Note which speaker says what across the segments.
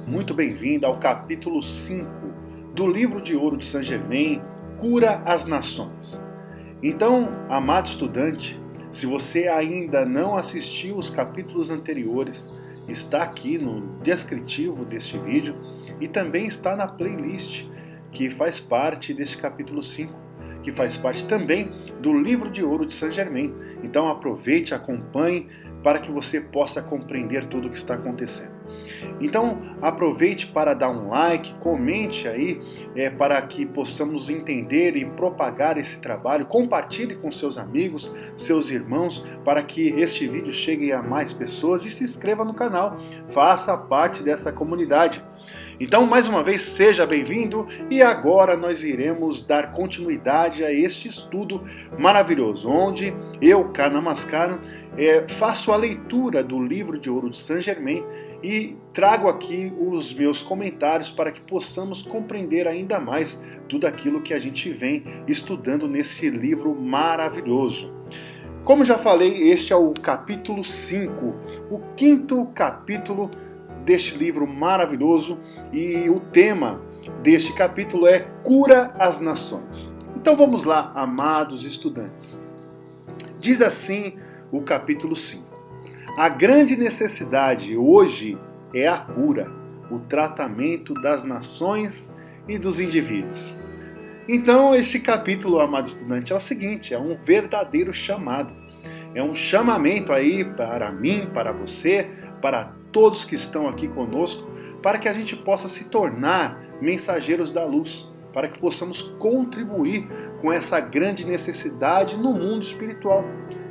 Speaker 1: Muito bem-vindo ao capítulo 5 do livro de ouro de Saint-Germain, Cura as Nações. Então, amado estudante, se você ainda não assistiu os capítulos anteriores, está aqui no descritivo deste vídeo e também está na playlist que faz parte deste capítulo 5, que faz parte também do livro de ouro de Saint-Germain. Então aproveite, acompanhe para que você possa compreender tudo o que está acontecendo. Então aproveite para dar um like, comente aí para que possamos entender e propagar esse trabalho, compartilhe com seus amigos, seus irmãos, para que este vídeo chegue a mais pessoas e se inscreva no canal, faça parte dessa comunidade. Então, mais uma vez, seja bem-vindo e agora nós iremos dar continuidade a este estudo maravilhoso, onde eu, Kanamaskara, faço a leitura do livro de ouro de Saint-Germain e trago aqui os meus comentários para que possamos compreender ainda mais tudo aquilo que a gente vem estudando nesse livro maravilhoso. Como já falei, este é o capítulo 5, o quinto capítulo deste livro maravilhoso, e o tema deste capítulo é Cura as Nações. Então vamos lá, amados estudantes. Diz assim o capítulo 5. A grande necessidade hoje é a cura, o tratamento das nações e dos indivíduos. Então este capítulo, amado estudante, é o seguinte, é um verdadeiro chamado. É um chamamento aí para mim, para você, para todos que estão aqui conosco, para que a gente possa se tornar mensageiros da luz, para que possamos contribuir com essa grande necessidade no mundo espiritual.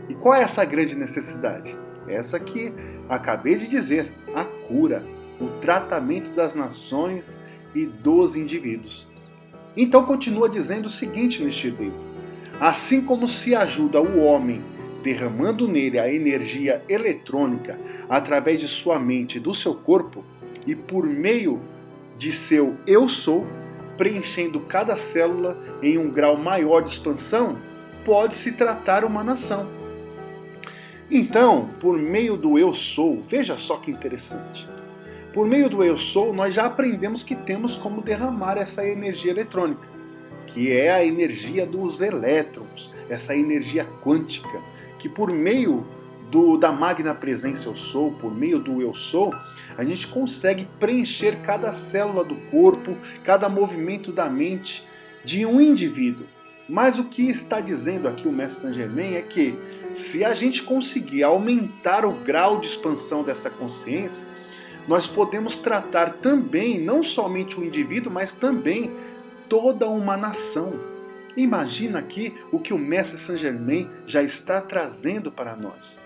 Speaker 1: E qual é essa grande necessidade? Essa que acabei de dizer, a cura, o tratamento das nações e dos indivíduos. Então continua dizendo o seguinte neste livro: assim como se ajuda o homem derramando nele a energia eletrônica através de sua mente e do seu corpo, e por meio de seu eu sou, preenchendo cada célula em um grau maior de expansão, pode-se tratar uma nação. Então, por meio do eu sou, veja só que interessante, por meio do eu sou, nós já aprendemos que temos como derramar essa energia eletrônica, que é a energia dos elétrons, essa energia quântica, que por meio da magna presença eu sou, por meio do eu sou, a gente consegue preencher cada célula do corpo, cada movimento da mente de um indivíduo. Mas o que está dizendo aqui o Mestre Saint-Germain é que se a gente conseguir aumentar o grau de expansão dessa consciência, nós podemos tratar também, não somente o indivíduo, mas também toda uma nação. Imagina aqui o que o Mestre Saint-Germain já está trazendo para nós.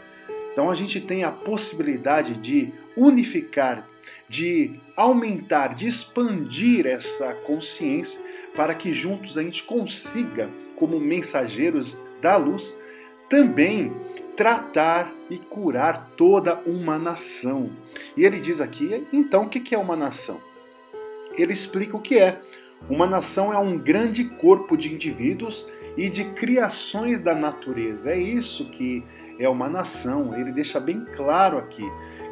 Speaker 1: Então a gente tem a possibilidade de unificar, de aumentar, de expandir essa consciência para que juntos a gente consiga, como mensageiros da luz, também tratar e curar toda uma nação. E ele diz aqui, então, o que é uma nação? Ele explica o que é. Uma nação é um grande corpo de indivíduos e de criações da natureza. É isso que é uma nação. Ele deixa bem claro aqui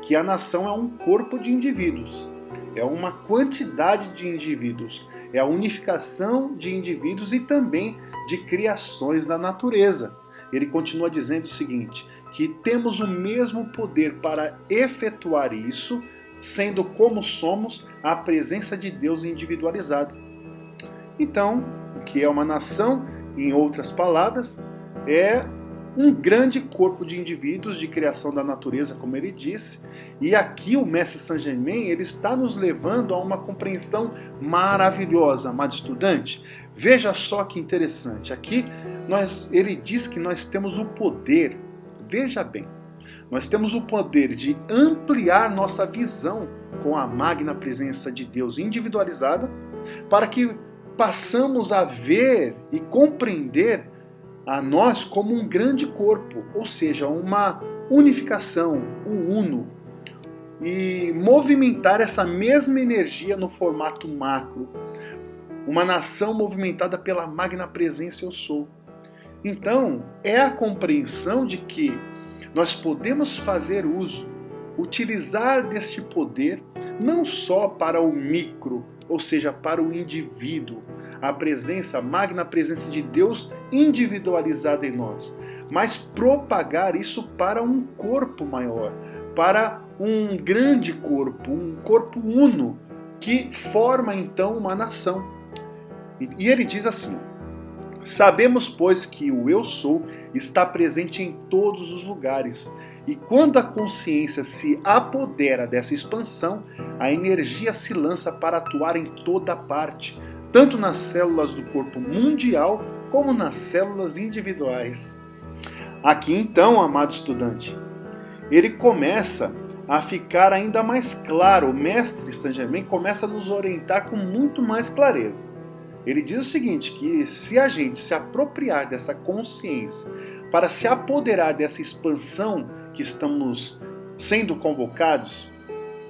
Speaker 1: que a nação é um corpo de indivíduos. É uma quantidade de indivíduos. É a unificação de indivíduos e também de criações da natureza. Ele continua dizendo o seguinte, que temos o mesmo poder para efetuar isso, sendo como somos a presença de Deus individualizada. Então, o que é uma nação, em outras palavras, é um grande corpo de indivíduos de criação da natureza, como ele disse. E aqui o Mestre Saint-Germain ele está nos levando a uma compreensão maravilhosa, amado estudante. Veja só que interessante. Aqui ele diz que nós temos o poder, veja bem, nós temos o poder de ampliar nossa visão com a magna presença de Deus individualizada, para que passamos a ver e compreender a nós como um grande corpo, ou seja, uma unificação, um uno, e movimentar essa mesma energia no formato macro, uma nação movimentada pela magna presença eu sou. Então, é a compreensão de que nós podemos fazer uso, utilizar deste poder não só para o micro, ou seja, para o indivíduo, a magna presença de Deus individualizada em nós, mas propagar isso para um corpo maior, para um grande corpo, um corpo uno, que forma então uma nação. E ele diz assim: sabemos, pois, que o Eu Sou está presente em todos os lugares, e quando a consciência se apodera dessa expansão, a energia se lança para atuar em toda parte, tanto nas células do corpo mundial como nas células individuais. Aqui então, amado estudante, ele começa a ficar ainda mais claro. O mestre Saint-Germain começa a nos orientar com muito mais clareza. Ele diz o seguinte, que se a gente se apropriar dessa consciência para se apoderar dessa expansão que estamos sendo convocados,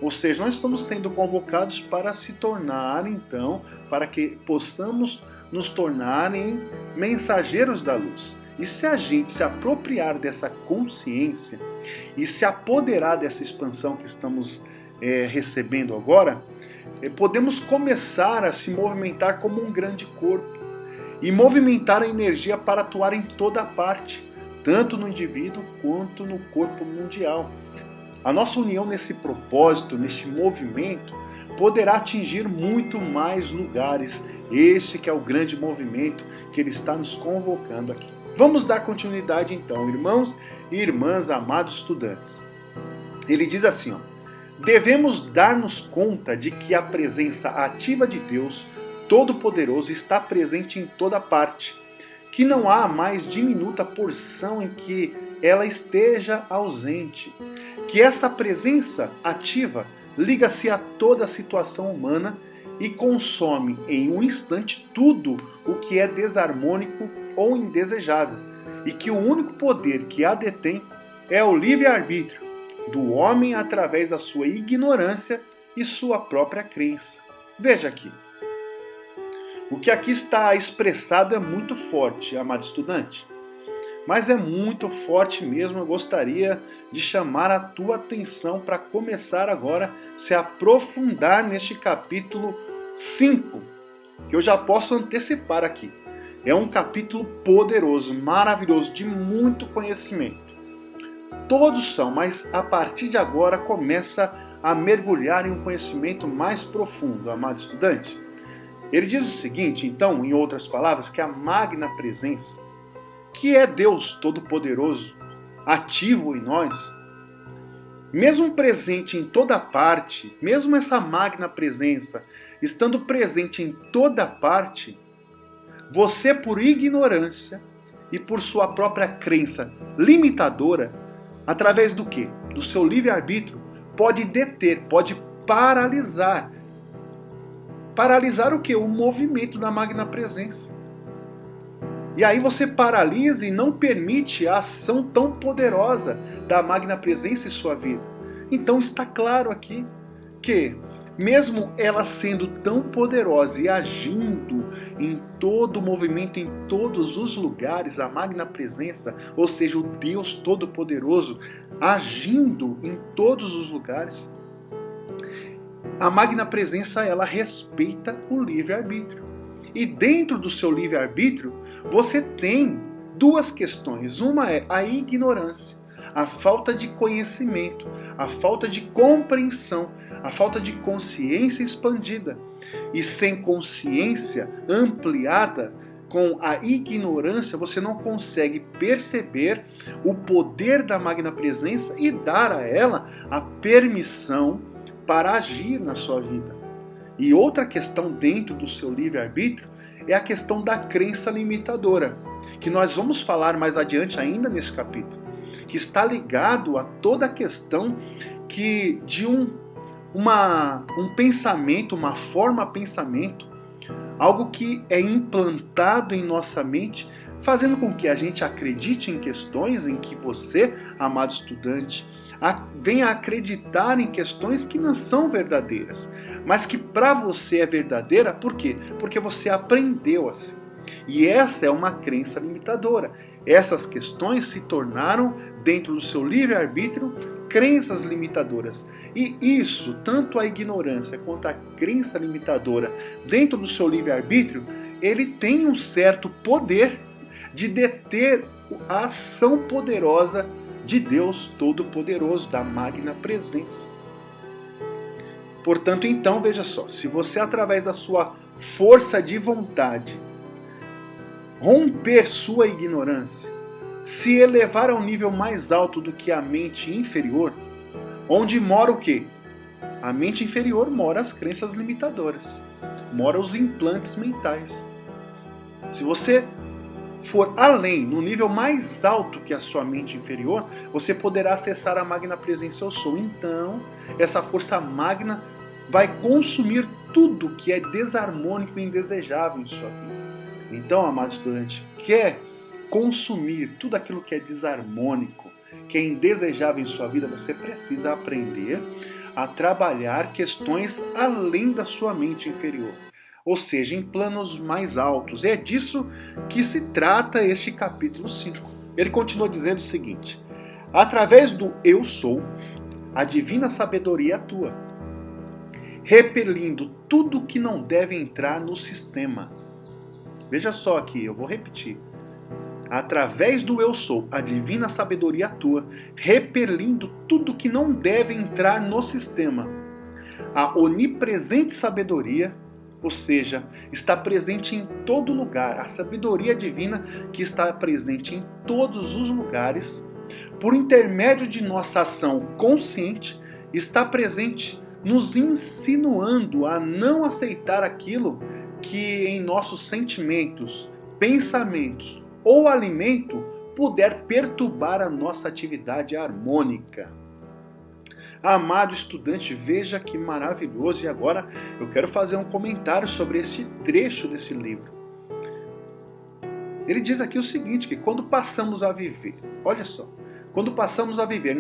Speaker 1: ou seja, nós estamos sendo convocados para se tornar, então, para que possamos nos tornar em mensageiros da luz. E se a gente se apropriar dessa consciência e se apoderar dessa expansão que estamos recebendo agora, podemos começar a se movimentar como um grande corpo e movimentar a energia para atuar em toda parte, tanto no indivíduo quanto no corpo mundial. A nossa união nesse propósito, neste movimento, poderá atingir muito mais lugares. Este que é o grande movimento que ele está nos convocando aqui. Vamos dar continuidade então, irmãos e irmãs, amados estudantes. Ele diz assim, devemos dar-nos conta de que a presença ativa de Deus Todo-Poderoso está presente em toda parte, que não há a mais diminuta porção em que ela esteja ausente, que essa presença ativa liga-se a toda a situação humana e consome em um instante tudo o que é desarmônico ou indesejável, e que o único poder que a detém é o livre-arbítrio do homem através da sua ignorância e sua própria crença. Veja aqui. O que aqui está expressado é muito forte, amado estudante. Mas é muito forte mesmo. Eu gostaria de chamar a tua atenção para começar agora a se aprofundar neste capítulo 5, que eu já posso antecipar aqui. É um capítulo poderoso, maravilhoso, de muito conhecimento. Todos são, mas a partir de agora começa a mergulhar em um conhecimento mais profundo, amado estudante. Ele diz o seguinte, então, em outras palavras, que a magna presença, que é Deus Todo-Poderoso, ativo em nós, mesmo presente em toda parte, mesmo essa magna presença, estando presente em toda parte, você, por ignorância e por sua própria crença limitadora, através do quê? Do seu livre-arbítrio, pode deter, pode paralisar. Paralisar o quê? O movimento da magna presença. E aí você paralisa e não permite a ação tão poderosa da magna presença em sua vida. Então está claro aqui que, mesmo ela sendo tão poderosa e agindo em todo o movimento, em todos os lugares, a magna presença, ou seja, o Deus Todo-Poderoso, agindo em todos os lugares, a magna presença, ela respeita o livre-arbítrio. E dentro do seu livre-arbítrio, você tem duas questões. Uma é a ignorância, a falta de conhecimento, a falta de compreensão, a falta de consciência expandida. E sem consciência ampliada, com a ignorância, você não consegue perceber o poder da magna presença e dar a ela a permissão para agir na sua vida. E outra questão dentro do seu livre-arbítrio é a questão da crença limitadora, que nós vamos falar mais adiante ainda nesse capítulo, que está ligado a toda a questão de um pensamento, uma forma pensamento, algo que é implantado em nossa mente, fazendo com que a gente acredite em questões em que você, amado estudante, venha acreditar em questões que não são verdadeiras, mas que para você é verdadeira. Por quê? Porque você aprendeu assim. E essa é uma crença limitadora. Essas questões se tornaram, dentro do seu livre-arbítrio, crenças limitadoras. E isso, tanto a ignorância quanto a crença limitadora dentro do seu livre-arbítrio, ele tem um certo poder de deter a ação poderosa de Deus Todo-Poderoso, da magna presença. Portanto, então, veja só, se você, através da sua força de vontade, romper sua ignorância, se elevar ao nível mais alto do que a mente inferior, onde mora o quê? A mente inferior mora as crenças limitadoras, mora os implantes mentais. Se você for além, no nível mais alto que a sua mente inferior, você poderá acessar a magna presença eu sou. Então, essa força magna vai consumir tudo que é desarmônico e indesejável em sua vida. Então, amado estudante, quer consumir tudo aquilo que é desarmônico, que é indesejável em sua vida, você precisa aprender a trabalhar questões além da sua mente inferior. Ou seja, em planos mais altos. É disso que se trata este capítulo 5. Ele continua dizendo o seguinte: através do eu sou, a divina sabedoria atua, repelindo tudo que não deve entrar no sistema. Veja só aqui, eu vou repetir. Através do eu sou, a divina sabedoria atua, repelindo tudo que não deve entrar no sistema. A onipresente sabedoria, ou seja, está presente em todo lugar. A sabedoria divina que está presente em todos os lugares, por intermédio de nossa ação consciente, está presente nos insinuando a não aceitar aquilo que em nossos sentimentos, pensamentos ou alimento puder perturbar a nossa atividade harmônica. Amado estudante, veja que maravilhoso. E agora eu quero fazer um comentário sobre esse trecho desse livro. Ele diz aqui o seguinte, que quando passamos a viver, olha só, quando passamos a viver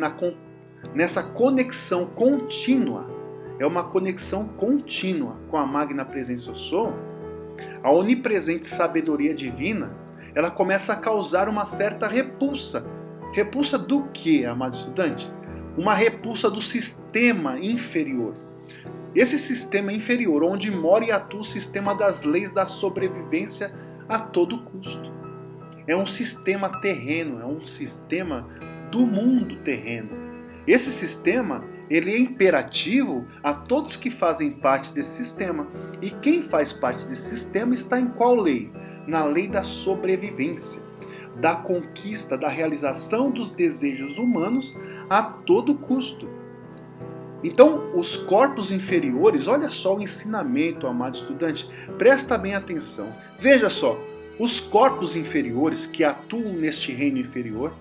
Speaker 1: nessa conexão contínua, é uma conexão contínua com a magna presença eu sou, a onipresente sabedoria divina, ela começa a causar uma certa repulsa. Repulsa do quê, amado estudante? Uma repulsa do sistema inferior. Esse sistema inferior, onde mora e atua o sistema das leis da sobrevivência a todo custo. É um sistema terreno, é um sistema do mundo terreno. Esse sistema, ele é imperativo a todos que fazem parte desse sistema. E quem faz parte desse sistema está em qual lei? Na lei da sobrevivência, da conquista, da realização dos desejos humanos a todo custo. Então, os corpos inferiores, olha só o ensinamento, amado estudante, presta bem atenção. Veja só, os corpos inferiores que atuam neste reino inferior,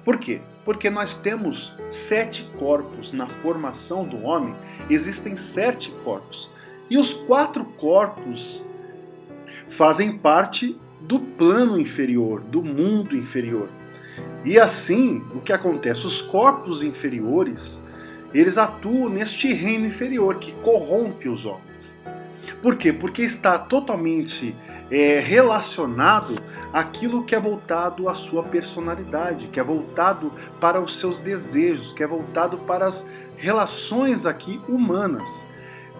Speaker 1: por quê? Porque nós temos 7 corpos na formação do homem, existem 7 corpos. E os 4 corpos fazem parte do plano inferior, do mundo inferior. E assim, o que acontece? Os corpos inferiores, eles atuam neste reino inferior que corrompe os homens. Por quê? Porque está totalmente relacionado àquilo que é voltado à sua personalidade, que é voltado para os seus desejos, que é voltado para as relações aqui humanas.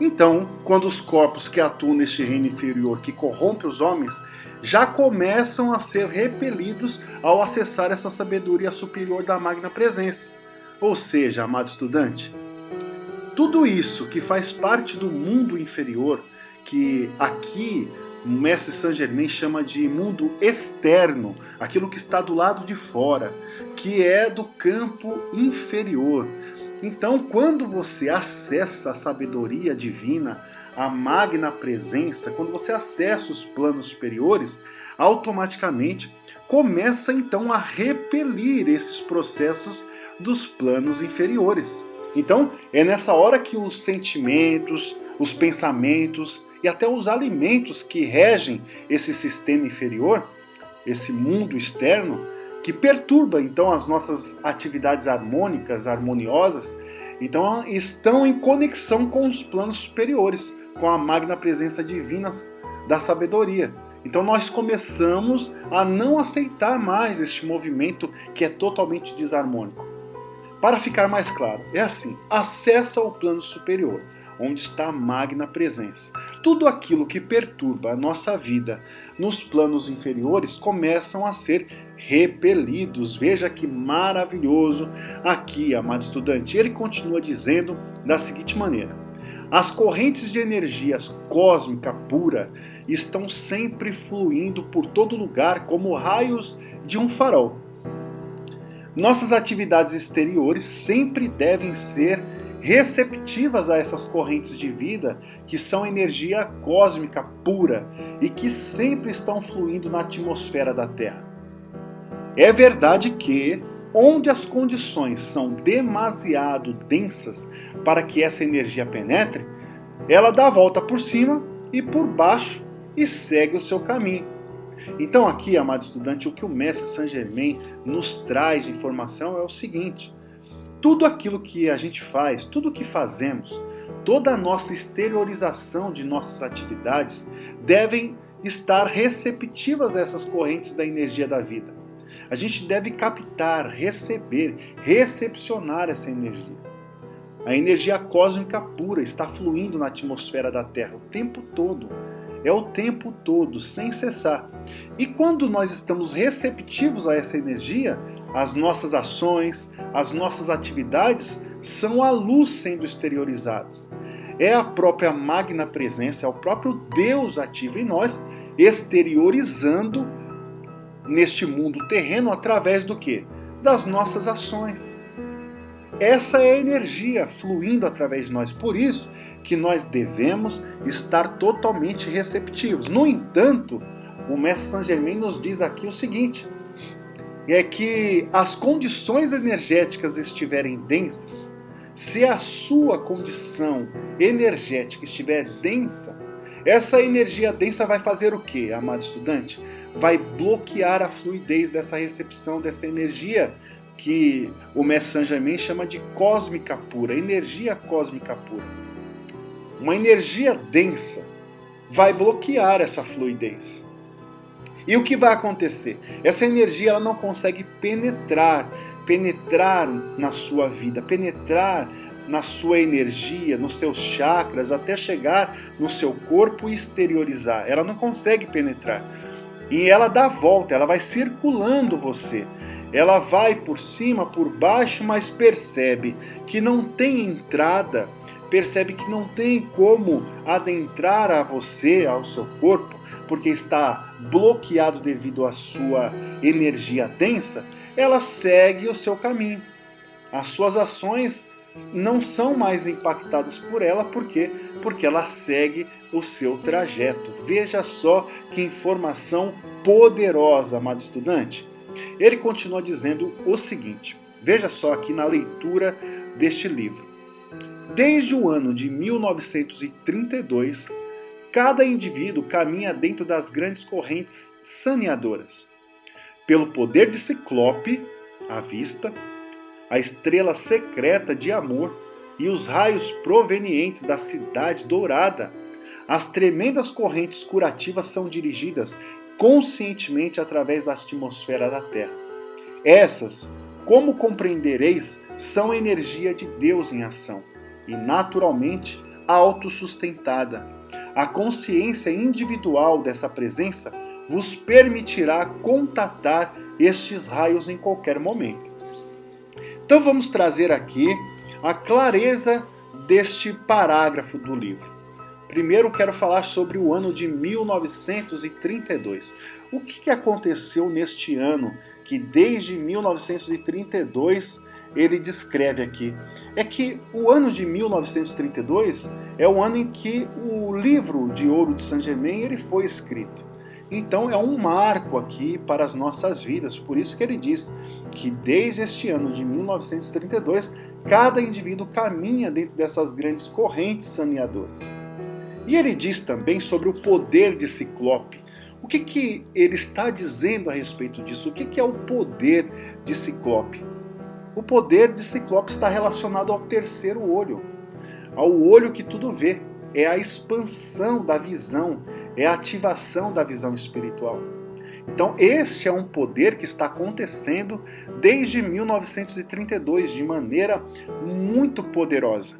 Speaker 1: Então, quando os corpos que atuam neste reino inferior, que corrompe os homens, já começam a ser repelidos ao acessar essa sabedoria superior da magna presença. Ou seja, amado estudante, tudo isso que faz parte do mundo inferior, que aqui o mestre Saint Germain chama de mundo externo, aquilo que está do lado de fora, que é do campo inferior. Então, quando você acessa a sabedoria divina, a magna presença, quando você acessa os planos superiores, automaticamente começa então a repelir esses processos dos planos inferiores. Então, é nessa hora que os sentimentos, os pensamentos e até os alimentos que regem esse sistema inferior, esse mundo externo, que perturba então as nossas atividades harmônicas, harmoniosas, então estão em conexão com os planos superiores, com a magna presença divina da sabedoria. Então nós começamos a não aceitar mais este movimento que é totalmente desarmônico. Para ficar mais claro, é assim: acessa o plano superior, onde está a magna presença. Tudo aquilo que perturba a nossa vida nos planos inferiores começam a ser repelidos. Veja que maravilhoso aqui, amado estudante. Ele continua dizendo da seguinte maneira: as correntes de energias cósmica pura estão sempre fluindo por todo lugar como raios de um farol. Nossas atividades exteriores sempre devem ser receptivas a essas correntes de vida que são energia cósmica pura e que sempre estão fluindo na atmosfera da Terra. É verdade que, onde as condições são demasiado densas para que essa energia penetre, ela dá a volta por cima e por baixo e segue o seu caminho. Então aqui, amado estudante, o que o Mestre Saint Germain nos traz de informação é o seguinte: tudo aquilo que a gente faz, tudo o que fazemos, toda a nossa exteriorização de nossas atividades devem estar receptivas a essas correntes da energia da vida. A gente deve captar, receber, recepcionar essa energia. A energia cósmica pura está fluindo na atmosfera da Terra o tempo todo. É o tempo todo, sem cessar. E quando nós estamos receptivos a essa energia, as nossas ações, as nossas atividades são a luz sendo exteriorizados. É a própria magna presença, é o próprio Deus ativo em nós, exteriorizando neste mundo terreno através do quê? Das nossas ações. Essa é a energia fluindo através de nós. Por isso que nós devemos estar totalmente receptivos. No entanto, o Mestre Saint Germain nos diz aqui o seguinte: é que as condições energéticas estiverem densas, se a sua condição energética estiver densa, essa energia densa vai fazer o quê, amado estudante? Vai bloquear a fluidez dessa recepção dessa energia que o Mestre Saint Germain chama de cósmica pura, energia cósmica pura. Uma energia densa vai bloquear essa fluidez. E o que vai acontecer? Essa energia ela não consegue penetrar na sua vida, penetrar na sua energia, nos seus chakras, até chegar no seu corpo e exteriorizar. Ela não consegue penetrar. E ela dá a volta, ela vai circulando você. Ela vai por cima, por baixo, mas percebe que não tem entrada, percebe que não tem como adentrar a você, ao seu corpo, porque está bloqueado devido à sua energia densa. Ela segue o seu caminho. As suas ações não são mais impactadas por ela, por quê? Porque ela segue o seu trajeto. Veja só que informação poderosa, amado estudante. Ele continua dizendo o seguinte, veja só aqui na leitura deste livro. Desde o ano de 1932, cada indivíduo caminha dentro das grandes correntes saneadoras. Pelo poder de Ciclope, à vista, a estrela secreta de amor e os raios provenientes da cidade dourada, as tremendas correntes curativas são dirigidas conscientemente através da atmosfera da Terra. Essas, como compreendereis, são energia de Deus em ação e, naturalmente, autossustentada. A consciência individual dessa presença vos permitirá contatar estes raios em qualquer momento. Então vamos trazer aqui a clareza deste parágrafo do livro. Primeiro quero falar sobre o ano de 1932. O que aconteceu neste ano que desde 1932 ele descreve aqui? É que o ano de 1932 é o ano em que o livro de ouro de Saint Germain ele foi escrito. Então é um marco aqui para as nossas vidas. Por isso que ele diz que desde este ano de 1932, cada indivíduo caminha dentro dessas grandes correntes saneadoras. E ele diz também sobre o poder de Ciclope. O que ele está dizendo a respeito disso? O que é o poder de Ciclope? O poder de Ciclope está relacionado ao terceiro olho, ao olho que tudo vê. É a expansão da visão, é a ativação da visão espiritual. Então, este é um poder que está acontecendo desde 1932, de maneira muito poderosa.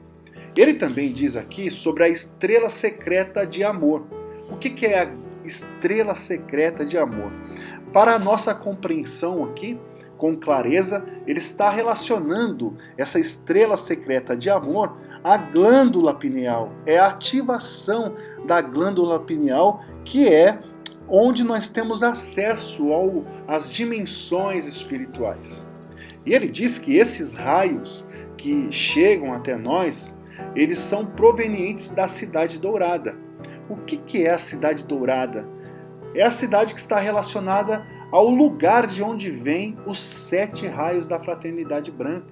Speaker 1: Ele também diz aqui sobre a estrela secreta de amor. O que é a estrela secreta de amor? Para a nossa compreensão aqui, com clareza, ele está relacionando essa estrela secreta de amor à glândula pineal. É a ativação da glândula pineal que é onde nós temos acesso às dimensões espirituais. E ele diz que esses raios que chegam até nós, eles são provenientes da Cidade Dourada. O que é a Cidade Dourada? É a cidade que está relacionada ao lugar de onde vêm os 7 raios da fraternidade branca,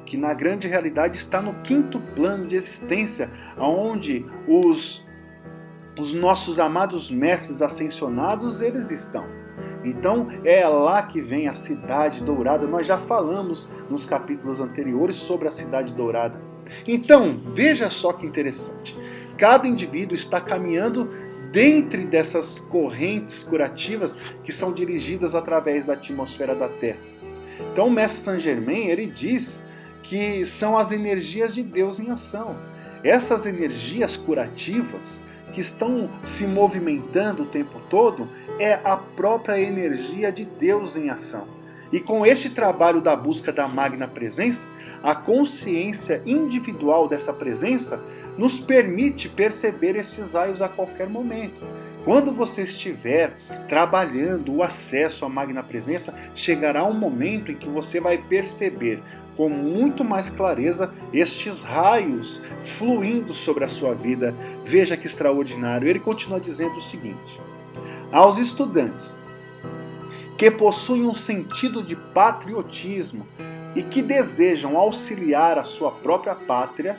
Speaker 1: que na grande realidade está no 5º plano de existência, onde os nossos amados mestres ascensionados, eles estão. Então é lá que vem a Cidade Dourada. Nós já falamos nos capítulos anteriores sobre a Cidade Dourada. Então, veja só que interessante. Cada indivíduo está caminhando dentre dessas correntes curativas que são dirigidas através da atmosfera da Terra. Então o Mestre Saint Germain, ele diz que são as energias de Deus em ação. Essas energias curativas que estão se movimentando o tempo todo é a própria energia de Deus em ação. E com este trabalho da busca da Magna Presença, a consciência individual dessa presença nos permite perceber esses raios a qualquer momento. Quando você estiver trabalhando o acesso à Magna Presença, chegará um momento em que você vai perceber com muito mais clareza estes raios fluindo sobre a sua vida. Veja que extraordinário. Ele continua dizendo o seguinte: aos estudantes que possuem um sentido de patriotismo e que desejam auxiliar a sua própria pátria,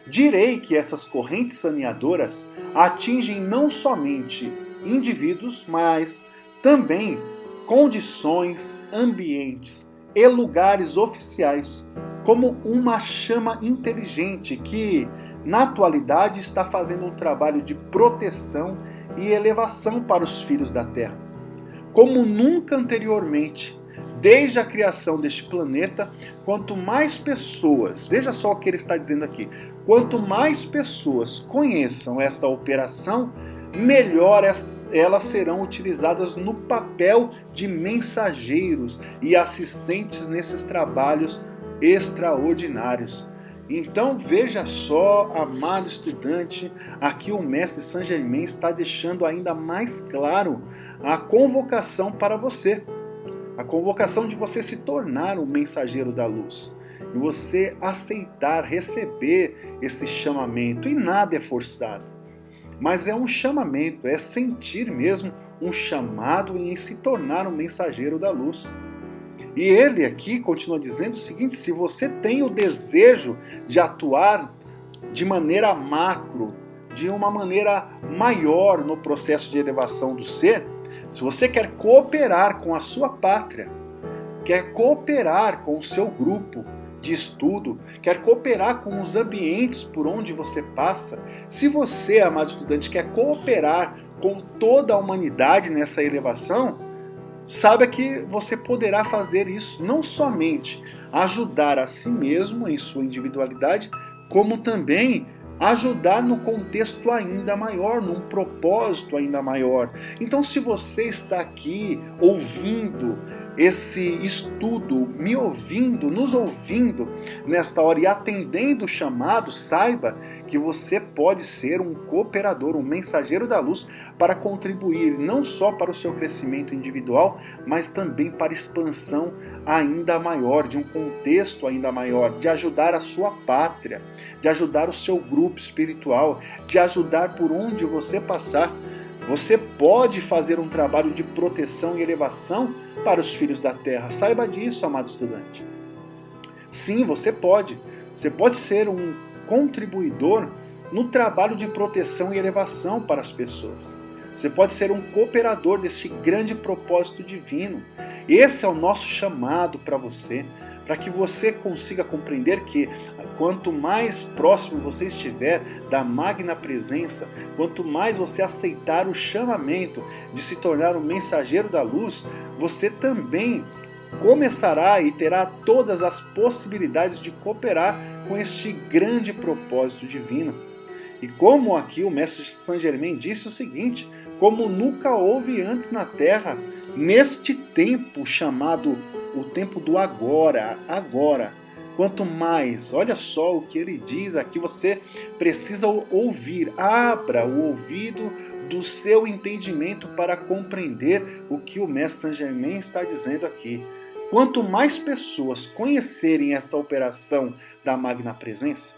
Speaker 1: direi que essas correntes saneadoras atingem não somente indivíduos, mas também condições, ambientes e lugares oficiais, como uma chama inteligente que, na atualidade, está fazendo um trabalho de proteção e elevação para os filhos da Terra. Como nunca anteriormente, desde a criação deste planeta, quanto mais pessoas, veja só o que ele está dizendo aqui, quanto mais pessoas conheçam esta operação, melhor elas serão utilizadas no papel de mensageiros e assistentes nesses trabalhos extraordinários. Então veja só, amado estudante, aqui o Mestre Saint Germain está deixando ainda mais claro a convocação para você. A convocação de você se tornar um mensageiro da luz. E você aceitar, receber esse chamamento. E nada é forçado. Mas é um chamamento, é sentir mesmo um chamado em se tornar um mensageiro da luz. E ele aqui continua dizendo o seguinte: se você tem o desejo de atuar de maneira macro, de uma maneira maior no processo de elevação do ser, se você quer cooperar com a sua pátria, quer cooperar com o seu grupo de estudo, quer cooperar com os ambientes por onde você passa, se você, amado estudante, quer cooperar com toda a humanidade nessa elevação, saiba que você poderá fazer isso não somente ajudar a si mesmo em sua individualidade, como também ajudar no contexto ainda maior, num propósito ainda maior. Então, se você está aqui ouvindo esse estudo, me ouvindo, nos ouvindo nesta hora e atendendo o chamado, saiba que você pode ser um cooperador, um mensageiro da luz para contribuir não só para o seu crescimento individual, mas também para a expansão ainda maior, de um contexto ainda maior, de ajudar a sua pátria, de ajudar o seu grupo espiritual, de ajudar por onde você passar. Você pode fazer um trabalho de proteção e elevação para os filhos da Terra. Saiba disso, amado estudante. Sim, você pode. Você pode ser um contribuidor no trabalho de proteção e elevação para as pessoas. Você pode ser um cooperador deste grande propósito divino. Esse é o nosso chamado para você, para que você consiga compreender que quanto mais próximo você estiver da magna presença, quanto mais você aceitar o chamamento de se tornar um mensageiro da luz, você também começará e terá todas as possibilidades de cooperar com este grande propósito divino. E como aqui o mestre Saint Germain disse o seguinte: como nunca houve antes na Terra, neste tempo chamado o tempo do agora, quanto mais, olha só o que ele diz aqui, você precisa ouvir, abra o ouvido do seu entendimento para compreender o que o mestre Saint Germain está dizendo aqui. Quanto mais pessoas conhecerem esta operação da magna presença,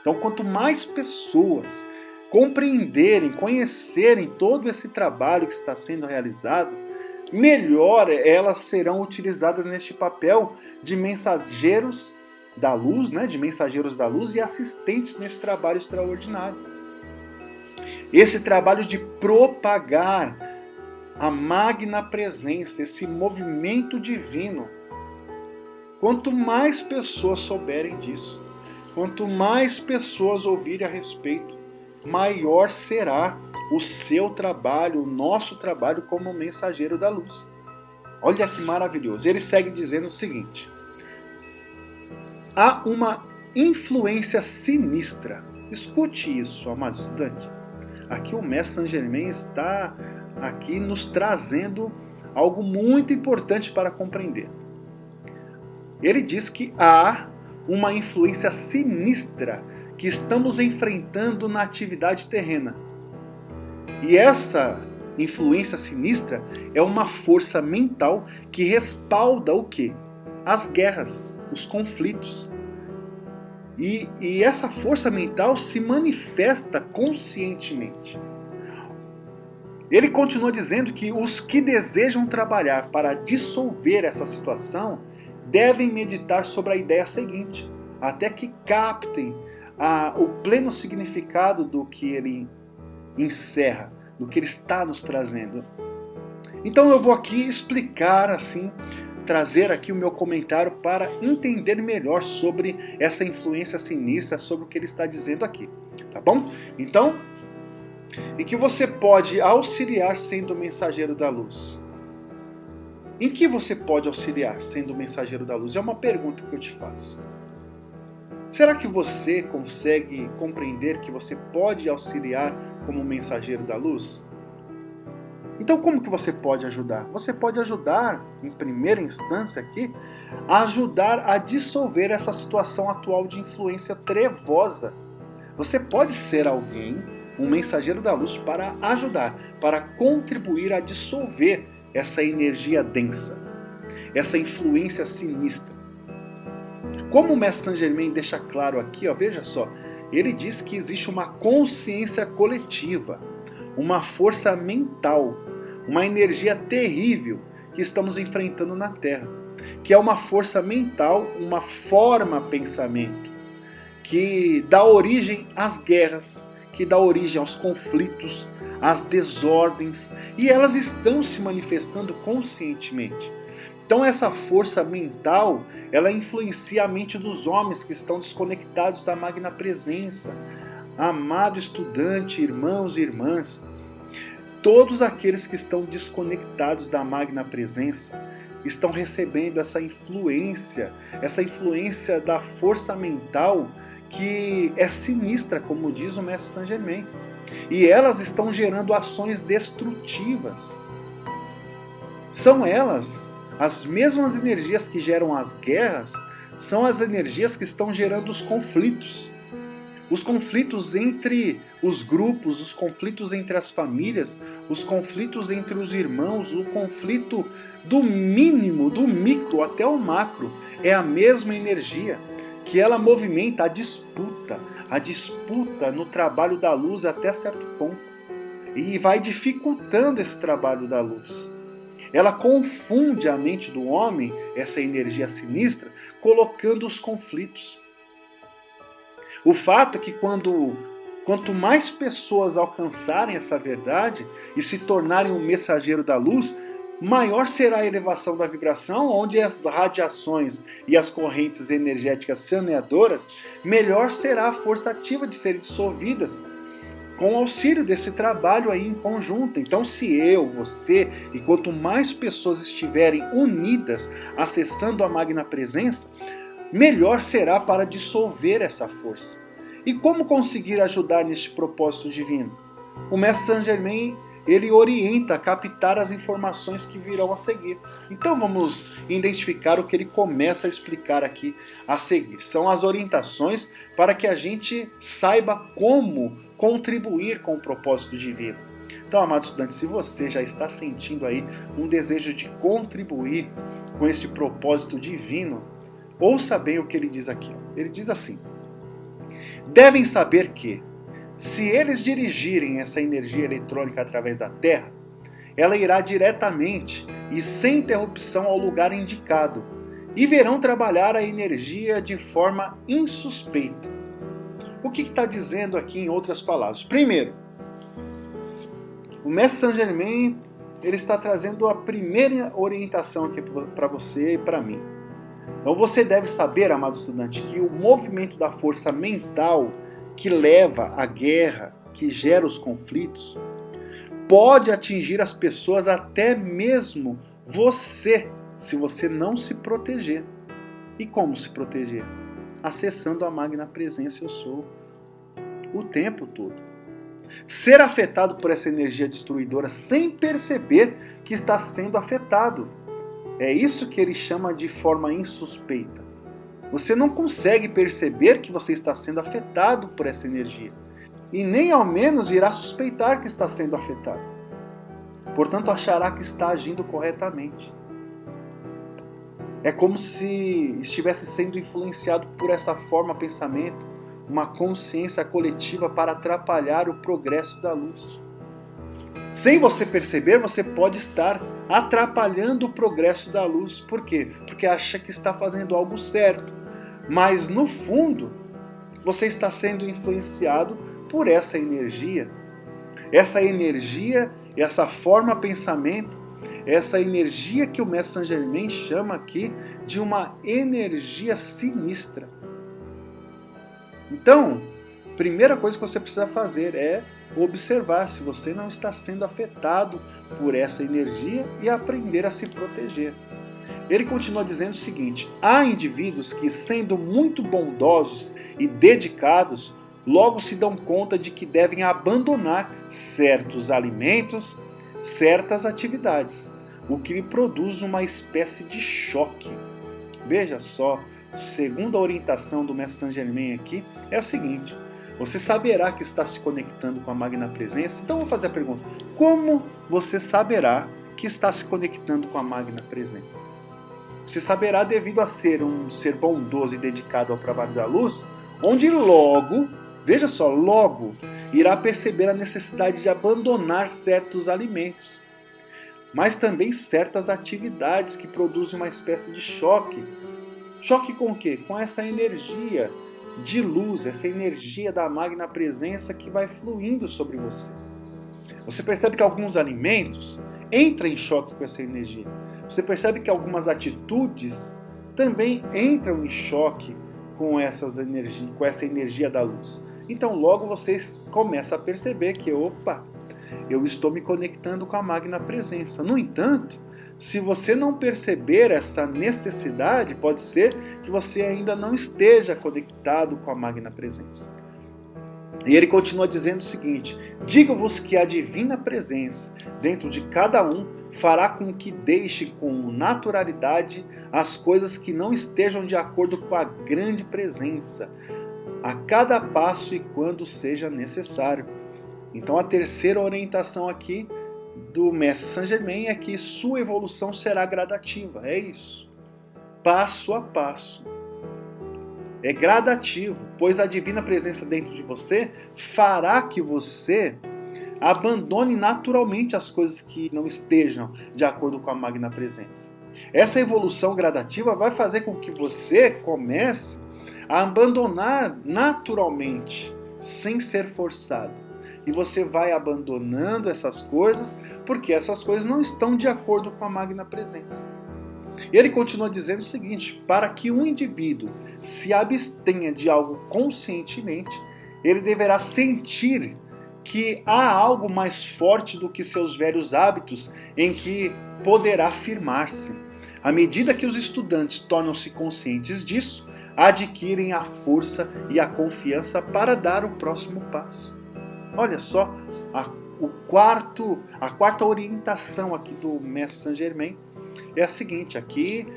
Speaker 1: então quanto mais pessoas compreenderem, conhecerem todo esse trabalho que está sendo realizado, melhor elas serão utilizadas neste papel de mensageiros da luz, de mensageiros da luz e assistentes nesse trabalho extraordinário. Esse trabalho de propagar a magna presença, esse movimento divino. Quanto mais pessoas souberem disso, quanto mais pessoas ouvirem a respeito, maior será o seu trabalho, o nosso trabalho como mensageiro da luz. Olha que maravilhoso. Ele segue dizendo o seguinte: há uma influência sinistra. Escute isso, amado estudante. Aqui o mestre Saint Germain está aqui nos trazendo algo muito importante para compreender. Ele diz que há uma influência sinistra que estamos enfrentando na atividade terrena. E essa influência sinistra é uma força mental que respalda o quê? As guerras, os conflitos. E essa força mental se manifesta conscientemente. Ele continua dizendo que os que desejam trabalhar para dissolver essa situação devem meditar sobre a ideia seguinte, até que captem o pleno significado do que ele encerra, do que ele está nos trazendo. Então eu vou aqui explicar, trazer aqui o meu comentário para entender melhor sobre essa influência sinistra, sobre o que ele está dizendo aqui, tá bom? Então, em que você pode auxiliar sendo mensageiro da luz? Em que você pode auxiliar sendo mensageiro da luz? É uma pergunta que eu te faço. Será que você consegue compreender que você pode auxiliar como mensageiro da luz? Então como que você pode ajudar? Você pode ajudar, em primeira instância aqui, a ajudar a dissolver essa situação atual de influência trevosa. Você pode ser alguém, um mensageiro da luz, para ajudar, para contribuir a dissolver essa energia densa, essa influência sinistra. Como o mestre Saint Germain deixa claro aqui, veja só, ele diz que existe uma consciência coletiva, uma força mental, uma energia terrível que estamos enfrentando na Terra, que é uma força mental, uma forma pensamento, que dá origem às guerras, que dá origem aos conflitos, às desordens, e elas estão se manifestando conscientemente. Então essa força mental, ela influencia a mente dos homens que estão desconectados da magna presença. Amado estudante, irmãos e irmãs, todos aqueles que estão desconectados da magna presença estão recebendo essa influência da força mental que é sinistra, como diz o mestre Saint Germain. E elas estão gerando ações destrutivas. São elas, as mesmas energias que geram as guerras, são as energias que estão gerando os conflitos. Os conflitos entre os grupos, os conflitos entre as famílias, os conflitos entre os irmãos, o conflito do mínimo, do micro até o macro, é a mesma energia que ela movimenta a disputa no trabalho da luz até certo ponto. E vai dificultando esse trabalho da luz. Ela confunde a mente do homem, essa energia sinistra, colocando os conflitos. O fato é que quanto mais pessoas alcançarem essa verdade e se tornarem um mensageiro da luz, maior será a elevação da vibração, onde as radiações e as correntes energéticas saneadoras, melhor será a força ativa de serem dissolvidas, com o auxílio desse trabalho aí em conjunto. Então, se eu, você e quanto mais pessoas estiverem unidas, acessando a Magna Presença, melhor será para dissolver essa força. E como conseguir ajudar neste propósito divino? O Mestre Saint Germain, ele orienta a captar as informações que virão a seguir. Então vamos identificar o que ele começa a explicar aqui a seguir. São as orientações para que a gente saiba como contribuir com o propósito divino. Então, amado estudante, se você já está sentindo aí um desejo de contribuir com este propósito divino, ouça bem o que ele diz aqui. Ele diz assim: devem saber que, se eles dirigirem essa energia eletrônica através da Terra, ela irá diretamente e sem interrupção ao lugar indicado, e verão trabalhar a energia de forma insuspeita. O que está dizendo aqui em outras palavras? Primeiro, o Mestre Saint Germain, ele está trazendo a primeira orientação aqui para você e para mim. Então você deve saber, amado estudante, que o movimento da força mental que leva à guerra, que gera os conflitos, pode atingir as pessoas, até mesmo você, se você não se proteger. E como se proteger? Acessando a Magna Presença Eu Sou o tempo todo. Ser afetado por essa energia destruidora sem perceber que está sendo afetado. É isso que ele chama de forma insuspeita. Você não consegue perceber que você está sendo afetado por essa energia. E nem ao menos irá suspeitar que está sendo afetado. Portanto, achará que está agindo corretamente. É como se estivesse sendo influenciado por essa forma de pensamento, uma consciência coletiva para atrapalhar o progresso da luz. Sem você perceber, você pode estar atrapalhando o progresso da luz. Por quê? Porque acha que está fazendo algo certo. Mas, no fundo, você está sendo influenciado por essa energia. Essa energia, essa forma de pensamento, essa energia que o Mestre Saint Germain chama aqui de uma energia sinistra. Então, a primeira coisa que você precisa fazer é observar se você não está sendo afetado por essa energia e aprender a se proteger. Ele continua dizendo o seguinte: há indivíduos que, sendo muito bondosos e dedicados, logo se dão conta de que devem abandonar certos alimentos, certas atividades, o que lhe produz uma espécie de choque. Veja só, segundo a orientação do Mestre Saint Germain aqui, é o seguinte: você saberá que está se conectando com a Magna Presença? Então eu vou fazer a pergunta: como você saberá que está se conectando com a Magna Presença? Você saberá devido a ser um ser bondoso e dedicado ao trabalho da luz, onde logo, veja só, logo, irá perceber a necessidade de abandonar certos alimentos, mas também certas atividades que produzem uma espécie de choque. Choque com o quê? Com essa energia de luz, essa energia da Magna Presença que vai fluindo sobre você. Você percebe que alguns alimentos entram em choque com essa energia. Você percebe que algumas atitudes também entram em choque com essa energia da luz. Então logo você começa a perceber que, opa, eu estou me conectando com a Magna Presença. No entanto, se você não perceber essa necessidade, pode ser que você ainda não esteja conectado com a Magna Presença. E ele continua dizendo o seguinte: digo-vos que a divina presença dentro de cada um fará com que deixe com naturalidade as coisas que não estejam de acordo com a grande presença, a cada passo e quando seja necessário. Então a terceira orientação aqui do Mestre Saint Germain é que sua evolução será gradativa. É isso. Passo a passo. É gradativo, pois a divina presença dentro de você fará que você abandone naturalmente as coisas que não estejam de acordo com a Magna Presença. Essa evolução gradativa vai fazer com que você comece a abandonar naturalmente, sem ser forçado, e você vai abandonando essas coisas porque essas coisas não estão de acordo com a magna presença. E ele continua dizendo o seguinte: para que um indivíduo se abstenha de algo conscientemente, ele deverá sentir que há algo mais forte do que seus velhos hábitos em que poderá firmar-se. À medida que os estudantes tornam-se conscientes disso, adquirem a força e a confiança para dar o próximo passo. Olha só, a quarta orientação aqui do Mestre Saint Germain é a seguinte: aqui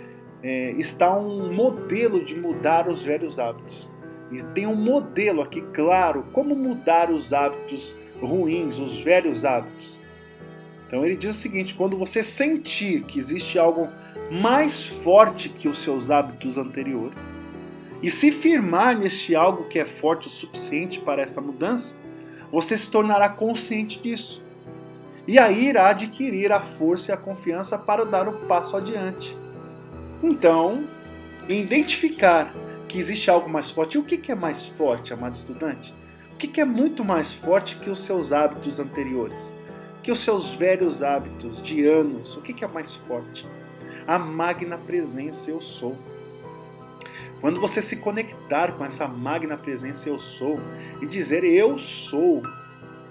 Speaker 1: está um modelo de mudar os velhos hábitos. E tem um modelo aqui claro, como mudar os hábitos ruins, os velhos hábitos. Então ele diz o seguinte: quando você sentir que existe algo mais forte que os seus hábitos anteriores, e se firmar neste algo que é forte o suficiente para essa mudança, você se tornará consciente disso. E aí irá adquirir a força e a confiança para dar o passo adiante. Então, identificar que existe algo mais forte. E o que é mais forte, amado estudante? O que é muito mais forte que os seus hábitos anteriores? Que os seus velhos hábitos de anos? O que é mais forte? A magna presença eu sou. Quando você se conectar com essa magna presença eu sou e dizer eu sou,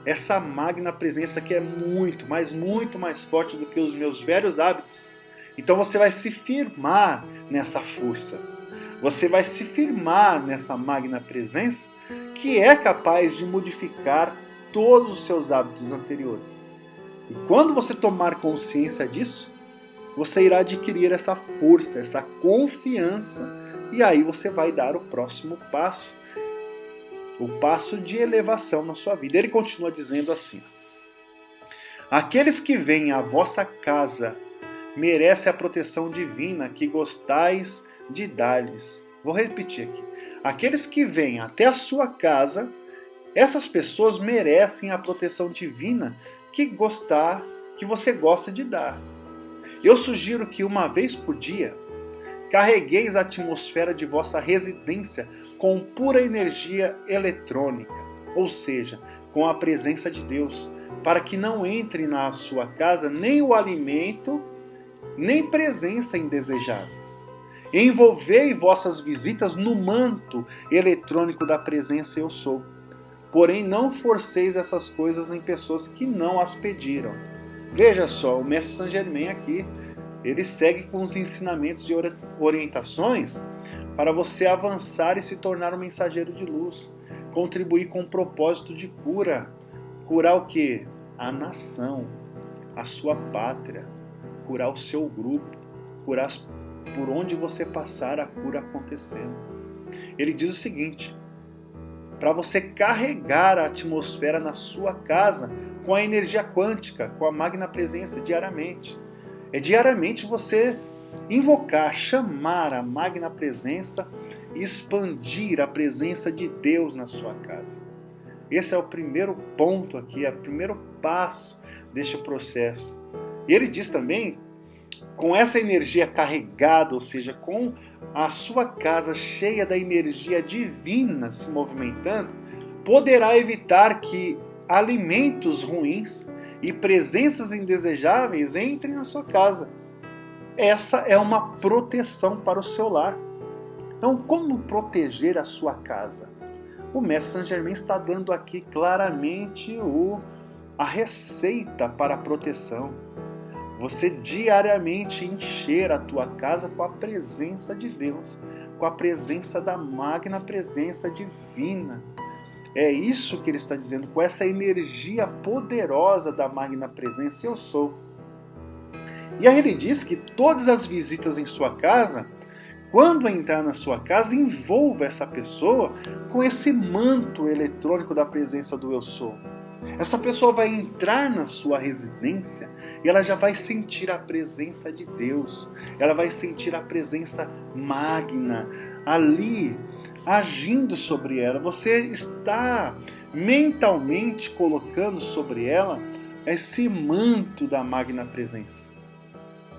Speaker 1: essa magna presença que é muito, mas muito mais forte do que os meus velhos hábitos, então você vai se firmar nessa força. Você vai se firmar nessa magna presença que é capaz de modificar todos os seus hábitos anteriores. E quando você tomar consciência disso, você irá adquirir essa força, essa confiança, e aí você vai dar o próximo passo, o passo de elevação na sua vida. Ele continua dizendo assim: aqueles que vêm à vossa casa merecem a proteção divina que gostais de dar-lhes. Vou repetir aqui. Aqueles que vêm até a sua casa, essas pessoas merecem a proteção divina que você gosta de dar. Eu sugiro que uma vez por dia carregueis a atmosfera de vossa residência com pura energia eletrônica, ou seja, com a presença de Deus, para que não entre na sua casa nem o alimento, nem presença indesejáveis. Envolvei vossas visitas no manto eletrônico da presença eu sou. Porém, não forceis essas coisas em pessoas que não as pediram. Veja só, o Mestre Saint Germain aqui, ele segue com os ensinamentos e orientações para você avançar e se tornar um mensageiro de luz, contribuir com um propósito de cura. Curar o quê? A nação, a sua pátria, curar o seu grupo, curar por onde você passar a cura acontecendo. Ele diz o seguinte: para você carregar a atmosfera na sua casa com a energia quântica, com a magna presença diariamente. É diariamente você invocar, chamar a magna presença e expandir a presença de Deus na sua casa. Esse é o primeiro ponto aqui, é o primeiro passo deste processo. E ele diz também, com essa energia carregada, ou seja, com a sua casa cheia da energia divina se movimentando, poderá evitar que alimentos ruins e presenças indesejáveis entrem na sua casa. Essa é uma proteção para o seu lar. Então, como proteger a sua casa? O Mestre Saint Germain está dando aqui claramente a receita para a proteção. Você diariamente encher a tua casa com a presença de Deus, com a presença da magna presença divina. É isso que ele está dizendo, com essa energia poderosa da magna presença eu sou. E aí ele diz que todas as visitas em sua casa, quando entrar na sua casa, envolva essa pessoa com esse manto eletrônico da presença do eu sou. Essa pessoa vai entrar na sua residência e ela já vai sentir a presença de Deus. Ela vai sentir a presença magna ali agindo sobre ela. Você está mentalmente colocando sobre ela esse manto da magna presença.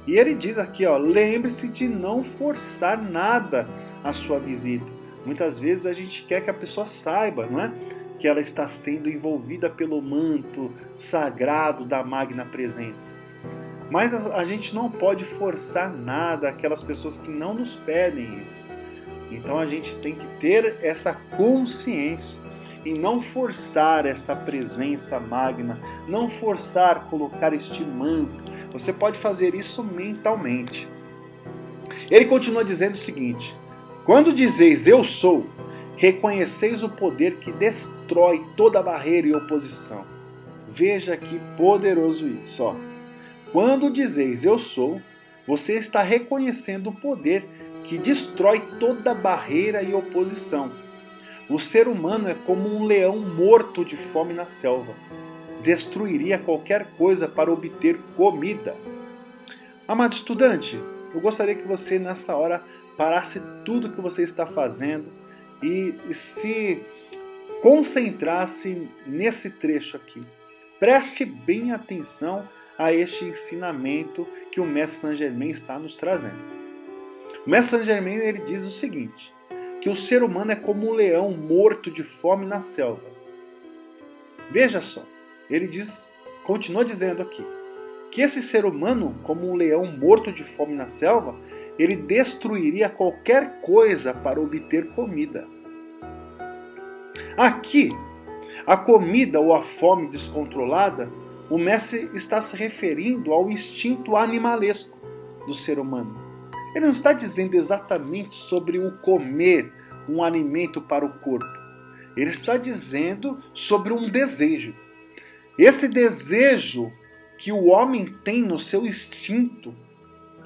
Speaker 1: E ele diz aqui, lembre-se de não forçar nada a sua visita. Muitas vezes a gente quer que a pessoa saiba, não é? que ela está sendo envolvida pelo manto sagrado da Magna Presença. Mas a gente não pode forçar nada aquelas pessoas que não nos pedem isso. Então a gente tem que ter essa consciência e não forçar essa presença magna, não forçar colocar este manto. Você pode fazer isso mentalmente. Ele continua dizendo o seguinte: quando dizeis eu sou, reconheceis o poder que destrói toda barreira e oposição. Veja que poderoso isso, ó. Quando dizeis eu sou, você está reconhecendo o poder que destrói toda barreira e oposição. O ser humano é como um leão morto de fome na selva. Destruiria qualquer coisa para obter comida. Amado estudante, eu gostaria que você nessa hora parasse tudo que você está fazendo e se concentrasse nesse trecho aqui. Preste bem atenção a este ensinamento que o Mestre Saint Germain está nos trazendo. O Mestre Saint Germain ele diz o seguinte, que o ser humano é como um leão morto de fome na selva. Veja só, ele continua dizendo aqui, que esse ser humano, como um leão morto de fome na selva, ele destruiria qualquer coisa para obter comida. Aqui, a comida ou a fome descontrolada, o mestre está se referindo ao instinto animalesco do ser humano. Ele não está dizendo exatamente sobre o comer um alimento para o corpo. Ele está dizendo sobre um desejo. Esse desejo que o homem tem no seu instinto,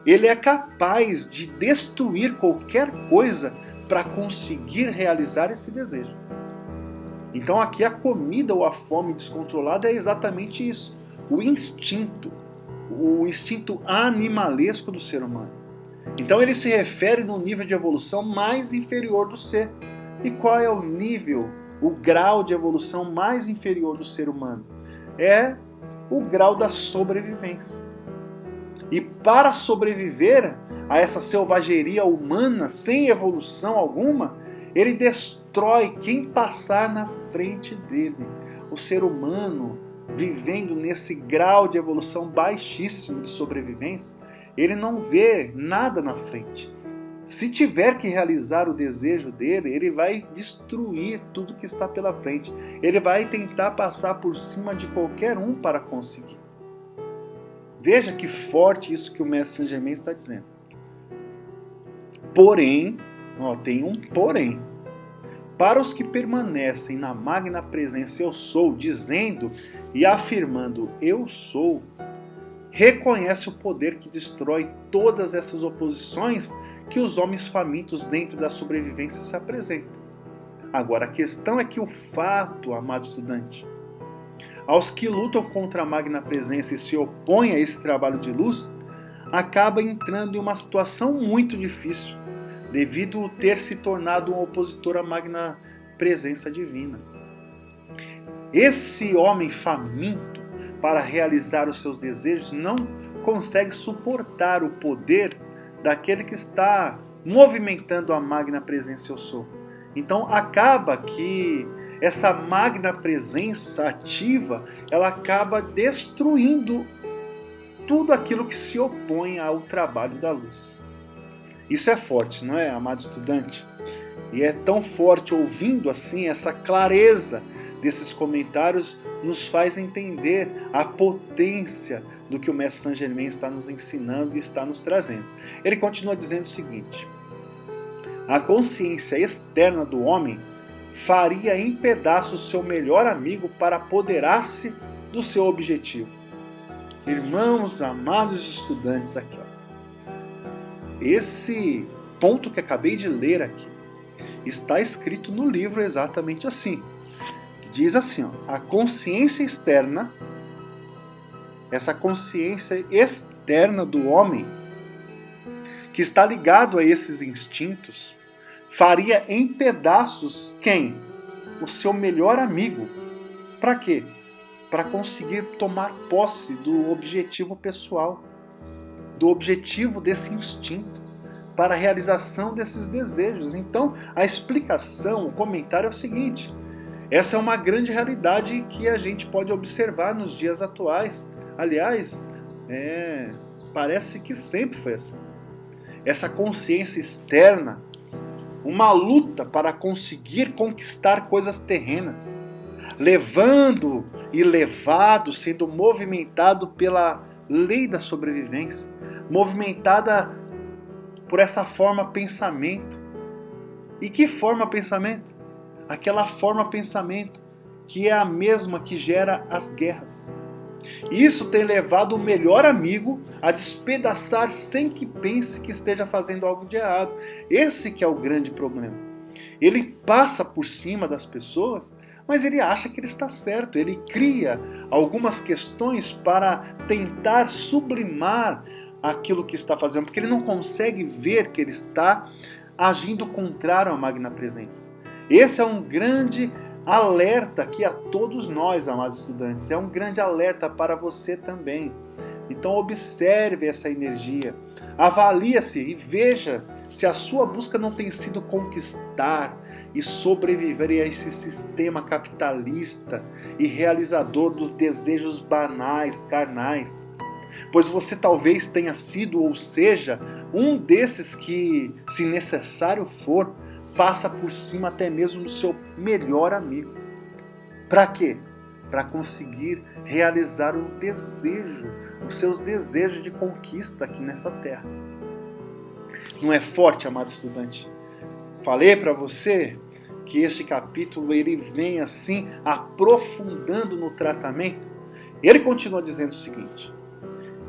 Speaker 1: ele é capaz de destruir qualquer coisa para conseguir realizar esse desejo. Então aqui a comida ou a fome descontrolada é exatamente isso. O instinto animalesco do ser humano. Então ele se refere no nível de evolução mais inferior do ser. E qual é o nível, o grau de evolução mais inferior do ser humano? É o grau da sobrevivência. E para sobreviver a essa selvageria humana sem evolução alguma, ele destrói quem passar na frente dele. O ser humano, vivendo nesse grau de evolução baixíssimo de sobrevivência, ele não vê nada na frente. Se tiver que realizar o desejo dele, ele vai destruir tudo que está pela frente. Ele vai tentar passar por cima de qualquer um para conseguir. Veja que forte isso que o Mestre Saint Germain está dizendo. Porém, tem um porém. Para os que permanecem na magna presença eu sou, dizendo e afirmando eu sou, reconhece o poder que destrói todas essas oposições que os homens famintos dentro da sobrevivência se apresentam. Agora, a questão é que o fato, amado estudante, aos que lutam contra a magna presença e se opõem a esse trabalho de luz, acaba entrando em uma situação muito difícil, devido a ter se tornado um opositor à magna presença divina. Esse homem faminto para realizar os seus desejos não consegue suportar o poder daquele que está movimentando a magna presença eu sou. Então acaba que essa magna presença ativa, ela acaba destruindo tudo aquilo que se opõe ao trabalho da luz. Isso é forte, não é, amado estudante? E é tão forte ouvindo assim essa clareza desses comentários, nos faz entender a potência do que o Mestre Saint Germain está nos ensinando e está nos trazendo. Ele continua dizendo o seguinte: a consciência externa do homem faria em pedaços seu melhor amigo para apoderar-se do seu objetivo. Irmãos, amados estudantes, aqui, esse ponto que acabei de ler aqui está escrito no livro exatamente assim. Diz assim, a consciência externa, essa consciência externa do homem, que está ligado a esses instintos, faria em pedaços quem? O seu melhor amigo. Para quê? Para conseguir tomar posse do objetivo pessoal, do objetivo desse instinto, para a realização desses desejos. Então, a explicação, o comentário é o seguinte: Essa é uma grande realidade que a gente pode observar nos dias atuais. Aliás, parece que sempre foi assim. Essa consciência externa, uma luta para conseguir conquistar coisas terrenas, levando e levado, sendo movimentado pela lei da sobrevivência, movimentada por essa forma pensamento. E que forma pensamento? Aquela forma pensamento que é a mesma que gera as guerras. Isso tem levado o melhor amigo a despedaçar sem que pense que esteja fazendo algo de errado. Esse que é o grande problema. Ele passa por cima das pessoas, mas ele acha que ele está certo. Ele cria algumas questões para tentar sublimar aquilo que está fazendo, porque ele não consegue ver que ele está agindo contrário à magna presença. Esse é um grande alerta aqui a todos nós, amados estudantes. É um grande alerta para você também. Então observe essa energia, avalie-se e veja se a sua busca não tem sido conquistar e sobreviver a esse sistema capitalista e realizador dos desejos banais, carnais. Pois você talvez tenha sido ou seja um desses que, se necessário for, passa por cima até mesmo do seu melhor amigo. Para quê? Para conseguir realizar o desejo, os seus desejos de conquista aqui nessa terra. Não é forte, amado estudante? Falei para você que este capítulo ele vem assim aprofundando no tratamento. Ele continua dizendo o seguinte: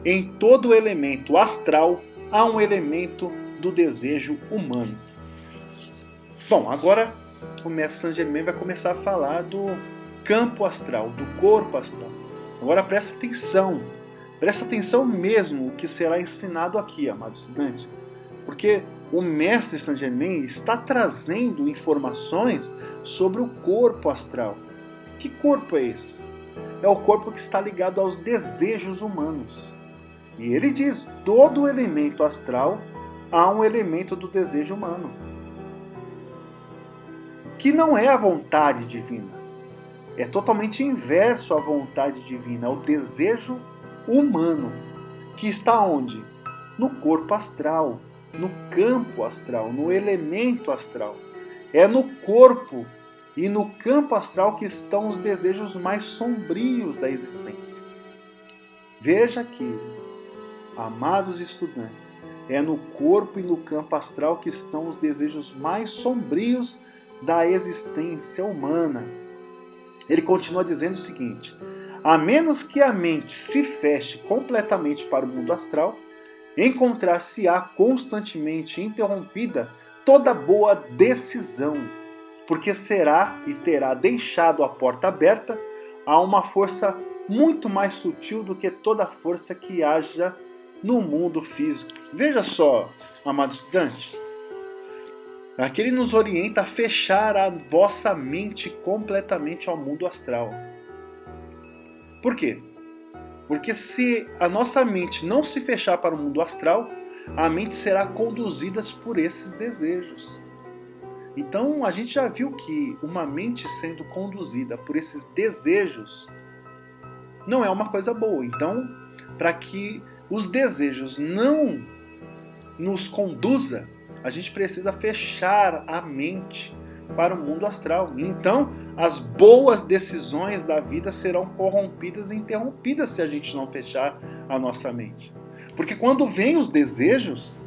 Speaker 1: em todo elemento astral há um elemento do desejo humano. Bom, agora o mestre Saint Germain vai começar a falar do campo astral, do corpo astral. Agora presta atenção mesmo o que será ensinado aqui, amado estudante, porque o mestre Saint Germain está trazendo informações sobre o corpo astral. Que corpo é esse? É o corpo que está ligado aos desejos humanos. E ele diz, todo elemento astral há um elemento do desejo humano, que não é a vontade divina. É totalmente inverso à vontade divina, ao desejo humano, que está onde? No corpo astral, no campo astral, no elemento astral. É no corpo e no campo astral que estão os desejos mais sombrios da existência. Veja que, amados estudantes, é no corpo e no campo astral que estão os desejos mais sombrios da existência humana. Ele continua dizendo o seguinte: a menos que a mente se feche completamente para o mundo astral, encontrar-se-á constantemente interrompida toda boa decisão, porque será e terá deixado a porta aberta a uma força muito mais sutil do que toda força que haja no mundo físico. Veja só, amado estudante, aqui ele nos orienta a fechar a vossa mente completamente ao mundo astral. Por quê? Porque se a nossa mente não se fechar para o mundo astral, a mente será conduzida por esses desejos. Então a gente já viu que uma mente sendo conduzida por esses desejos não é uma coisa boa. Então, para que os desejos não nos conduza, a gente precisa fechar a mente para o mundo astral. Então, as boas decisões da vida serão corrompidas e interrompidas se a gente não fechar a nossa mente. Porque quando vêm os desejos,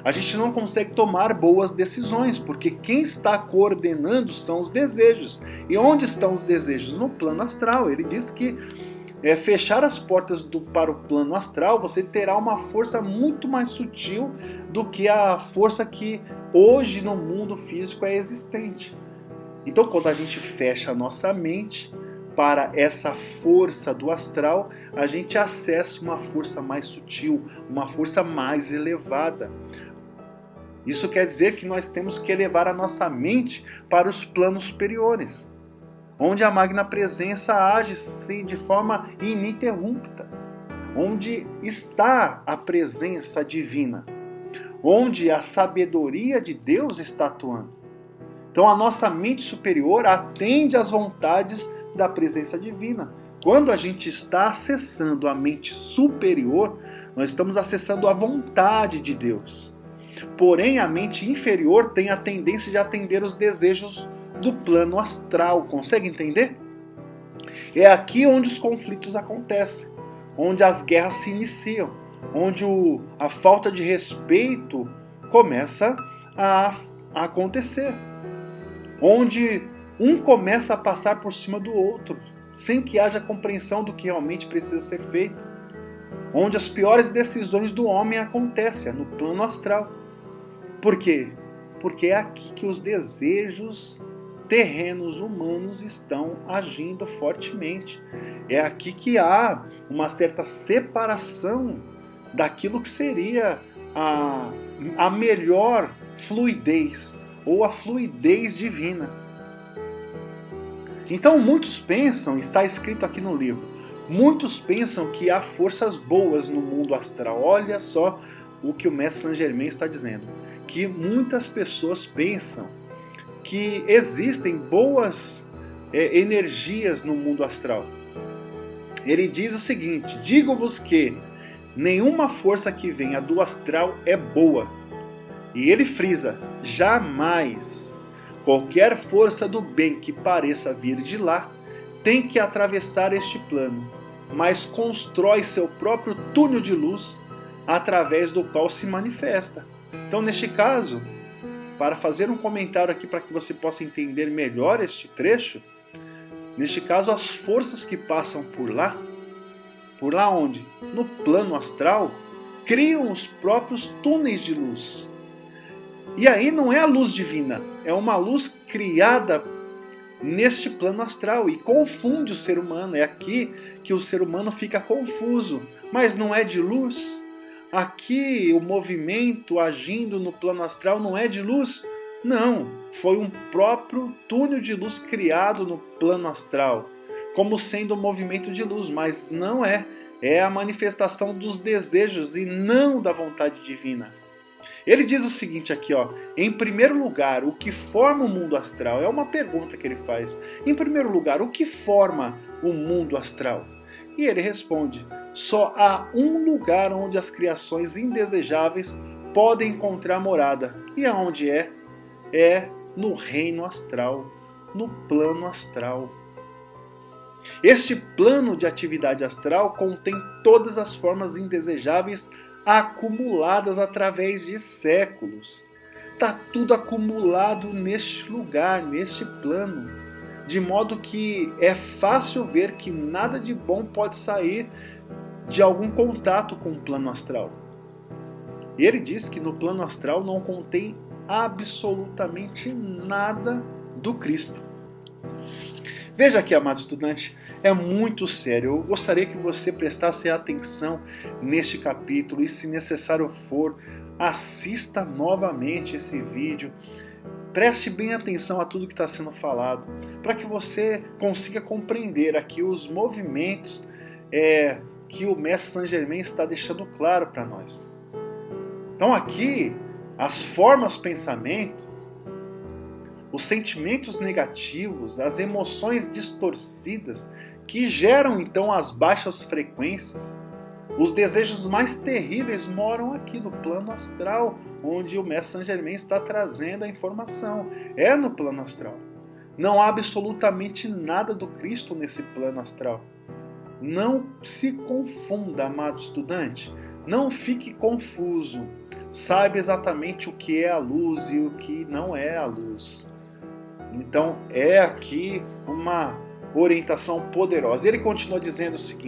Speaker 1: a gente não consegue tomar boas decisões, porque quem está coordenando são os desejos. E onde estão os desejos? No plano astral. Ele diz que fechar as portas para o plano astral, você terá uma força muito mais sutil do que a força que hoje no mundo físico é existente. Então, quando a gente fecha a nossa mente para essa força do astral, a gente acessa uma força mais sutil, uma força mais elevada. Isso quer dizer que nós temos que elevar a nossa mente para os planos superiores, onde a magna presença age de forma ininterrupta, onde está a presença divina, onde a sabedoria de Deus está atuando. Então a nossa mente superior atende às vontades da presença divina. Quando a gente está acessando a mente superior, nós estamos acessando a vontade de Deus. Porém, a mente inferior tem a tendência de atender os desejos do plano astral. Consegue entender? É aqui onde os conflitos acontecem, onde as guerras se iniciam, onde a falta de respeito começa a acontecer, onde um começa a passar por cima do outro, sem que haja compreensão do que realmente precisa ser feito, onde as piores decisões do homem acontecem, no plano astral. Por quê? Porque é aqui que os desejos terrenos humanos estão agindo fortemente. É aqui que há uma certa separação daquilo que seria a melhor fluidez, ou a fluidez divina. Então muitos pensam, está escrito aqui no livro, muitos pensam que há forças boas no mundo astral. Olha só o que o Mestre Saint Germain está dizendo, que muitas pessoas pensam que existem boas energias no mundo astral. Ele diz o seguinte: digo-vos que nenhuma força que venha do astral é boa. E ele frisa: jamais qualquer força do bem que pareça vir de lá tem que atravessar este plano, mas constrói seu próprio túnel de luz através do qual se manifesta. Então, neste caso, para fazer um comentário aqui para que você possa entender melhor este trecho, neste caso, as forças que passam por lá onde? No plano astral, criam os próprios túneis de luz. E aí não é a luz divina, é uma luz criada neste plano astral e confunde o ser humano. É aqui que o ser humano fica confuso, mas não é de luz. Aqui o movimento agindo no plano astral não é de luz. Não, foi um próprio túnel de luz criado no plano astral, como sendo um movimento de luz, mas não é. É a manifestação dos desejos e não da vontade divina. Ele diz o seguinte aqui, ó: em primeiro lugar, o que forma o mundo astral? É uma pergunta que ele faz. Em primeiro lugar, o que forma o mundo astral? E ele responde: só há um lugar onde as criações indesejáveis podem encontrar morada. E aonde é? É no reino astral, no plano astral. Este plano de atividade astral contém todas as formas indesejáveis acumuladas através de séculos. Está tudo acumulado neste lugar, neste plano, de modo que é fácil ver que nada de bom pode sair de algum contato com o plano astral. Ele diz que no plano astral não contém absolutamente nada do Cristo. Veja aqui, amado estudante, é muito sério. Eu gostaria que você prestasse atenção neste capítulo e, se necessário for, assista novamente esse vídeo. Preste bem atenção a tudo que está sendo falado, para que você consiga compreender aqui os movimentos que o Mestre Saint Germain está deixando claro para nós. Então aqui, as formas, pensamentos, os sentimentos negativos, as emoções distorcidas que geram então as baixas frequências, os desejos mais terríveis moram aqui no plano astral, onde o Mestre Saint Germain está trazendo a informação. É no plano astral. Não há absolutamente nada do Cristo nesse plano astral. Não se confunda, amado estudante. Não fique confuso. Saiba exatamente o que é a luz e o que não é a luz. Então, é aqui uma orientação poderosa. Ele continua dizendo o seguinte: